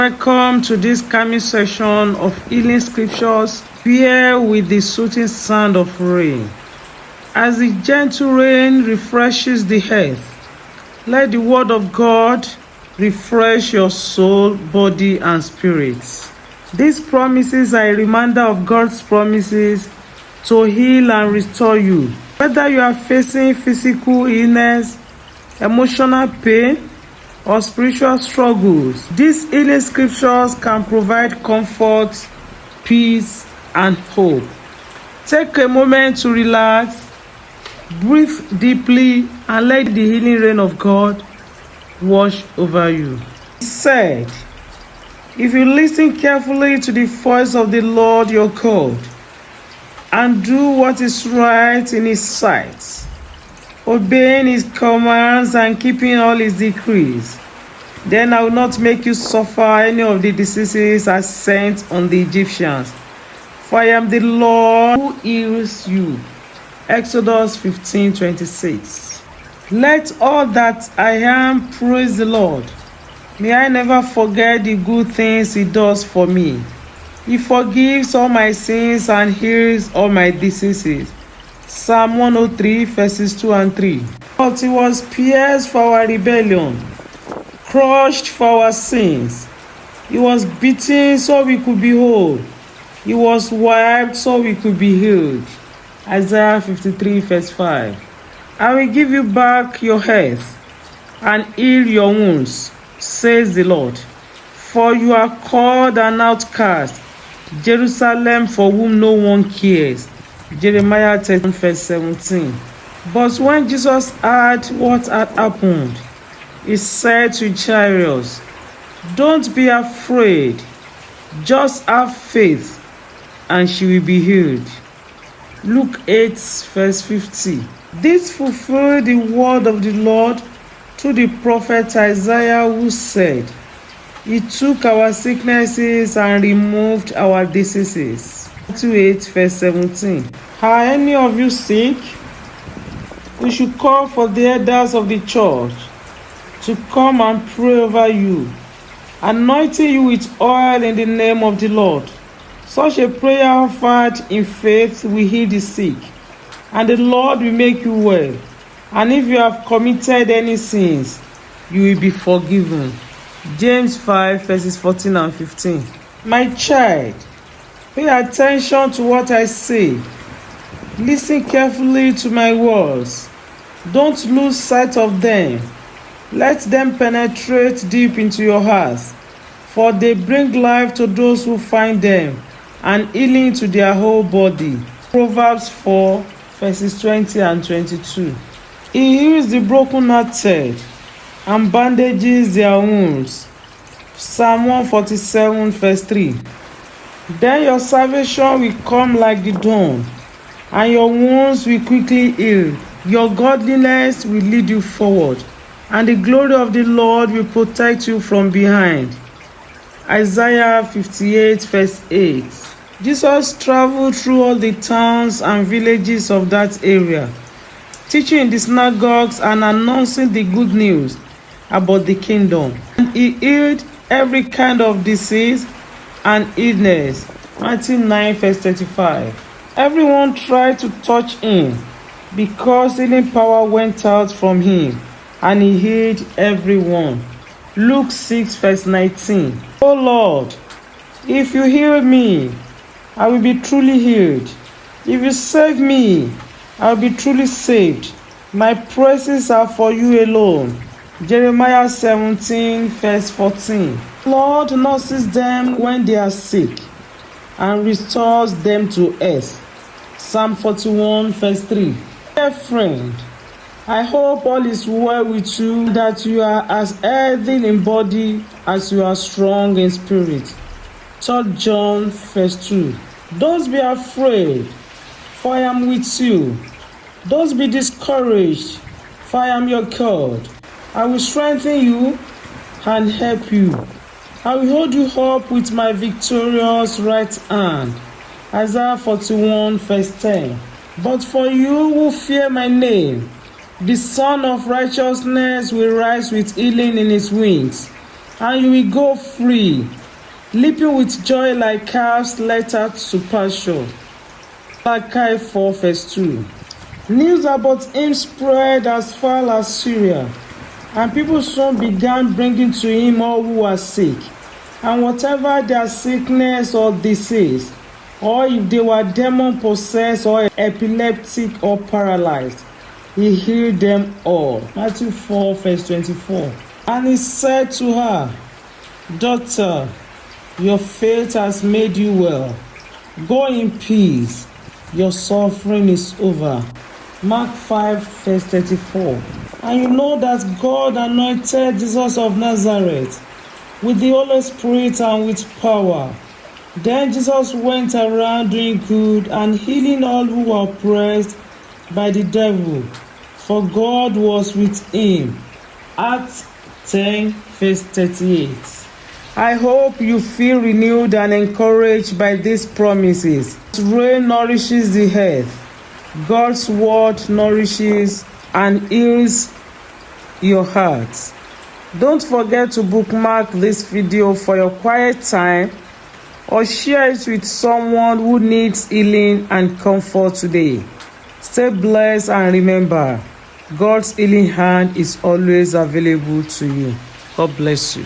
Welcome to this coming session of healing scriptures, here with the soothing sound of rain. As the gentle rain refreshes the earth, let the word of God refresh your soul, body, and spirits. These promises are a reminder of God's promises to heal and restore you. Whether you are facing physical illness, emotional pain, or spiritual struggles, these healing scriptures can provide comfort, peace, and hope. Take a moment to relax, breathe deeply, and let the healing rain of God wash over you. He said, if you listen carefully to the voice of the Lord your God and do what is right in His sight, obeying His commands and keeping all His decrees, then I will not make you suffer any of the diseases I sent on the Egyptians. For I am the Lord who heals you. Exodus 15:26. Let all that I am praise the Lord. May I never forget the good things He does for me. He forgives all my sins and heals all my diseases. Psalm 103 verses 2 and 3. But He was pierced for our rebellion, crushed for our sins. He was beaten so we could be whole. He was wiped so we could be healed. Isaiah 53 verse 5. I will give you back your health and heal your wounds, says the Lord. For you are called an outcast, Jerusalem for whom no one cares. Jeremiah 10 verse 17. But when Jesus heard what had happened, He said to Jairus, don't be afraid, just have faith, and she will be healed. Luke 8 verse 50. This fulfilled the word of the Lord through the prophet Isaiah, who said, He took our sicknesses and removed our diseases. Matthew 8 verse 17. Are any of you sick? We should call for the elders of the church to come and pray over you, anointing you with oil in the name of the Lord. Such a prayer offered in faith will heal the sick, and the Lord will make you well. And if you have committed any sins, you will be forgiven. James 5 verses 14 and 15. My child, pay attention to what I say. Listen carefully to my words. Don't lose sight of them. Let them penetrate deep into your hearts, for they bring life to those who find them, and healing to their whole body. Proverbs 4 verses 20 and 22. He heals the brokenhearted and bandages their wounds. Psalm 147 verse 3. Then your salvation will come like the dawn, and your wounds will quickly heal. Your godliness will lead you forward, and the glory of the Lord will protect you from behind. Isaiah 58 verse 8. Jesus traveled through all the towns and villages of that area, teaching in the synagogues and announcing the good news about the kingdom. And He healed every kind of disease and illness. Matthew 9 verse 35. Everyone tried to touch Him because healing power went out from Him, and He healed everyone. Luke 6 verse 19. Oh Lord, if you heal me, I will be truly healed. If you save me, I will be truly saved. My praises are for you alone. Jeremiah 17 verse 14. Lord nurses them when they are sick and restores them to health. Psalm 41 verse 3. Dear friend, I hope all is well with you, that you are as healthy in body as you are strong in spirit. 3 John verse 2. Don't be afraid, for I am with you. Don't be discouraged, for I am your God. I will strengthen you and help you. I will hold you up with my victorious right hand. Isaiah 41 verse 10. But for you who fear my name, the Son of Righteousness will rise with healing in His wings. and you will go free, leaping with joy like calves led out to pasture. Malachi 4 verse 2. News about him spread as far as Syria, and people soon began bringing to him all who were sick, and whatever their sickness or disease, or if they were demon-possessed or epileptic or paralyzed, he healed them all. Matthew 4 verse 24. And he said to her, Daughter, your faith has made you well. Go in peace. Your suffering is over. Mark 5 verse 34. And you know that God anointed Jesus of Nazareth with the Holy Spirit and with power. Then Jesus went around doing good and healing all who were oppressed by the devil, for God was with him. Acts 10 verse 38. I hope you feel renewed and encouraged by these promises. Rain nourishes the earth. God's word nourishes and heals your heart. Don't forget to bookmark this video for your quiet time or share it with someone who needs healing and comfort today. Stay blessed and remember, God's healing hand is always available to you. God bless you.